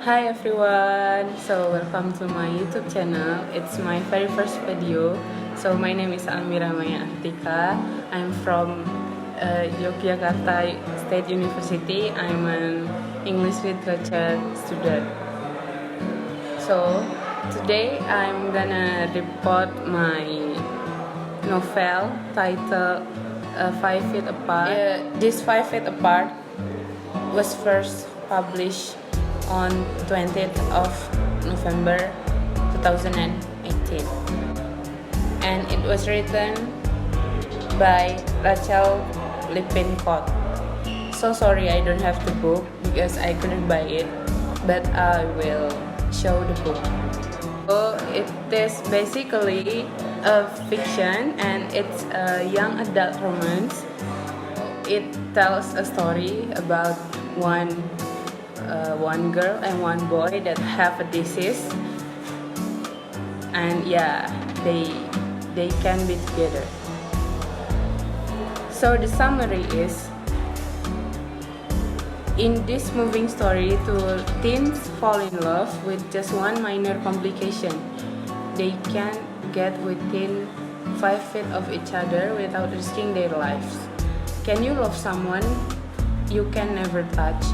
Hi everyone, so welcome to my YouTube channel. It's my very first video. So my name is Almira Artikha. I'm from Yogyakarta State University. I'm an English literature student. So today I'm gonna report my novel titled 5 Feet Apart. This 5 Feet Apart was first published on 20th of November 2018, and it was written by Rachael Lippincott. So sorry I don't have the book because I couldn't buy it, but I will show the book. So it is basically a fiction and it's a young adult romance. It tells a story about one girl and one boy that have a disease, and they can be together. So the summary is, in this moving story, two teens fall in love with just one minor complication. They can get within 5 feet of each other without risking their lives. Can you love someone you can never touch?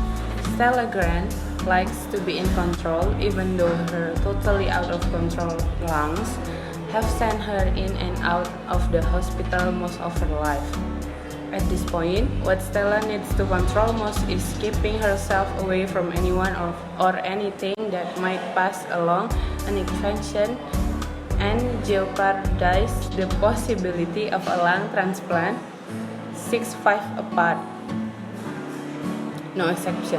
Stella Grant likes to be in control, even though her totally out of control lungs have sent her in and out of the hospital most of her life. At this point, what Stella needs to control most is keeping herself away from anyone or anything that might pass along an infection and jeopardize the possibility of a lung transplant 6'5" apart. No exception.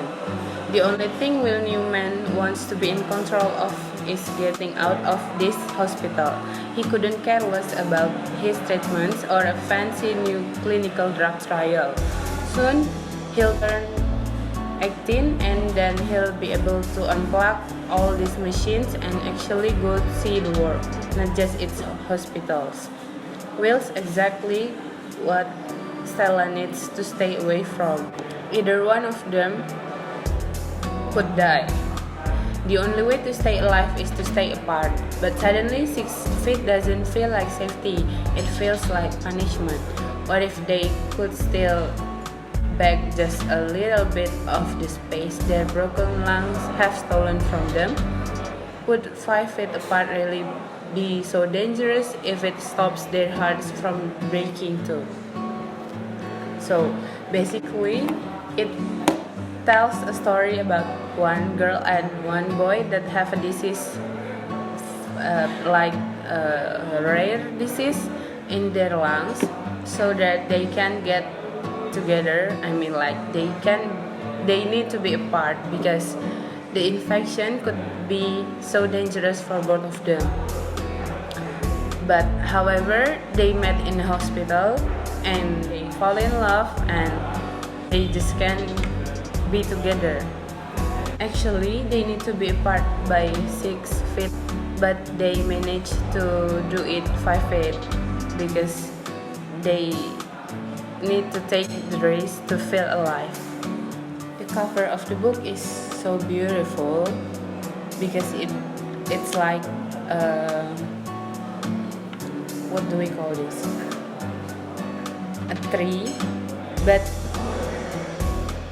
The only thing Will Newman wants to be in control of is getting out of this hospital. He couldn't care less about his treatments or a fancy new clinical drug trial. Soon, he'll turn 18 and then he'll be able to unplug all these machines and actually go see the world, not just its hospitals. Will's exactly what Stella needs to stay away from. Either one of them could die. The only way to stay alive is to stay apart. But suddenly 6 feet doesn't feel like safety, it feels like punishment. What if they could still back just a little bit of the space their broken lungs have stolen from them? Would 5 feet apart really be so dangerous if it stops their hearts from breaking too? So basically, it tells a story about one girl and one boy that have a disease, like a rare disease in their lungs, so that they can get together. I mean, like they need to be apart because the infection could be so dangerous for both of them. But however, they met in the hospital and they fall in love and they just can't be together. Actually, they need to be apart by 6 feet, but they manage to do it 5 feet because they need to take the risk to feel alive. The cover of the book is so beautiful because it's like what do we call this? A tree, but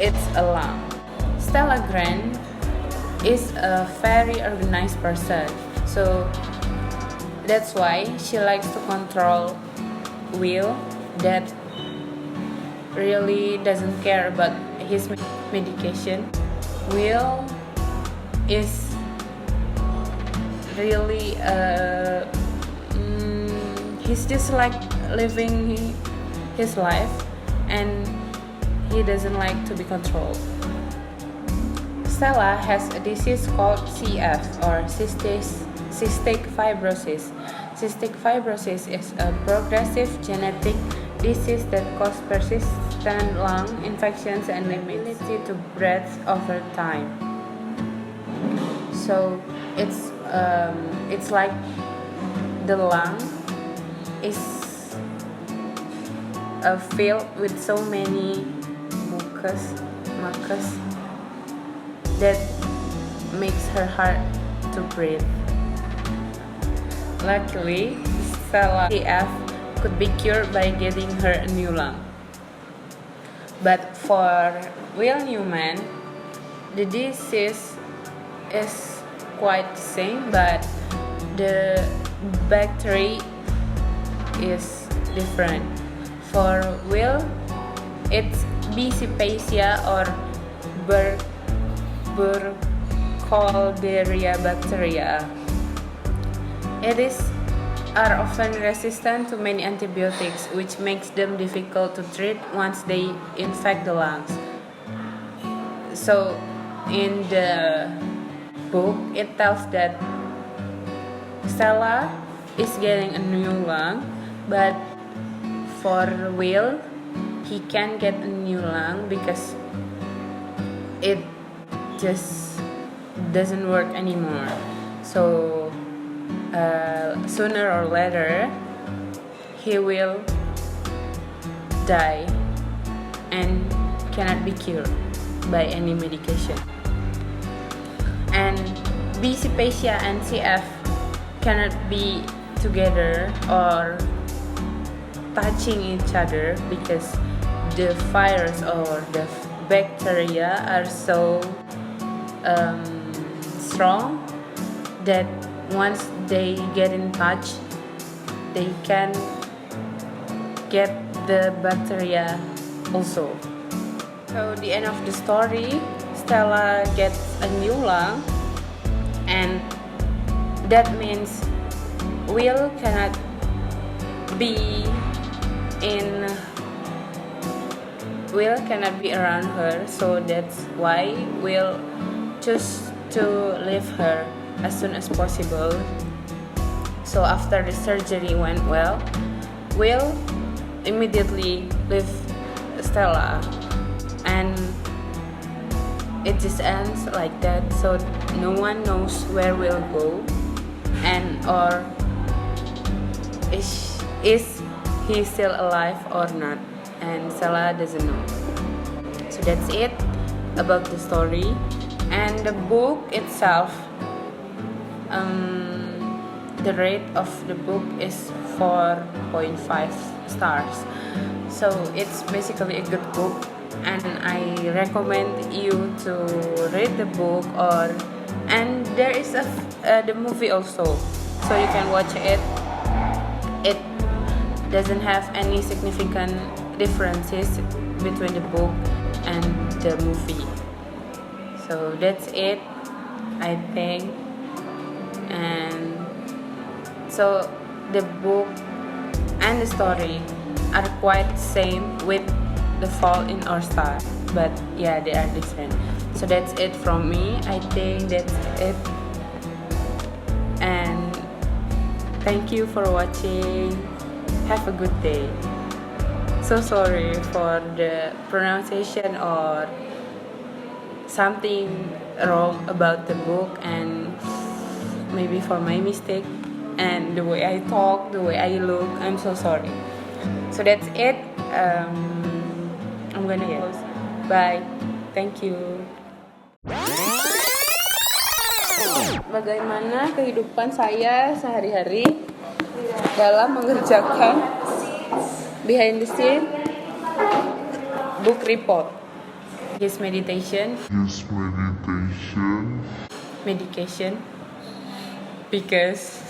it's a lamb. Stella Grant is a very organized person, so that's why she likes to control Will, that really doesn't care about his medication. Will is really he's just like living his life and he doesn't like to be controlled. Stella has a disease called CF, or cystic fibrosis. Cystic fibrosis is a progressive genetic disease that causes persistent lung infections and ability to breathe over time. So it's like the lung is filled with so many mucus that makes her hard to breathe. Luckily, Stella CF could be cured by getting her a new lung. But for Will Newman, the disease is quite the same, but the bacteria is different. For Will, it's Bicipacia or Burkholderia bacteria. It are often resistant to many antibiotics, which makes them difficult to treat once they infect the lungs. So, in the book, it tells that Stella is getting a new lung, but for Will, he can't get a new lung because it just doesn't work anymore. So sooner or later he will die and cannot be cured by any medication. And Bicipacia and CF cannot be together or touching each other because the virus or the bacteria are so strong that once they get in touch, they can get the bacteria also. So the end of the story, Stella gets a new lung, and that means Will cannot be around her, so that's why Will choose to leave her as soon as possible. So after the surgery went well, Will immediately leave Stella, and it just ends like that. So no one knows where Will go, and or is he still alive or not, and Stella doesn't know. So that's it about the story. And the book itself, the rate of the book is 4.5 stars. So it's basically a good book, and I recommend you to read the book, and there is the movie also, so you can watch it. It doesn't have any significant differences between the book and the movie. So that's it, I think. And so the book and the story are quite same with The Fault in Our Stars, but yeah, they are different. So that's it from me. I think that's it. And thank you for watching. Have a good day. So sorry for the pronunciation or something wrong about the book, and maybe for my mistake and the way I talk, the way I look. I'm so sorry. So that's it. I'm gonna close. Bye. Thank you. Bagaimana kehidupan saya sehari-hari dalam mengerjakan behind the scene book report. His meditation. Medication. Because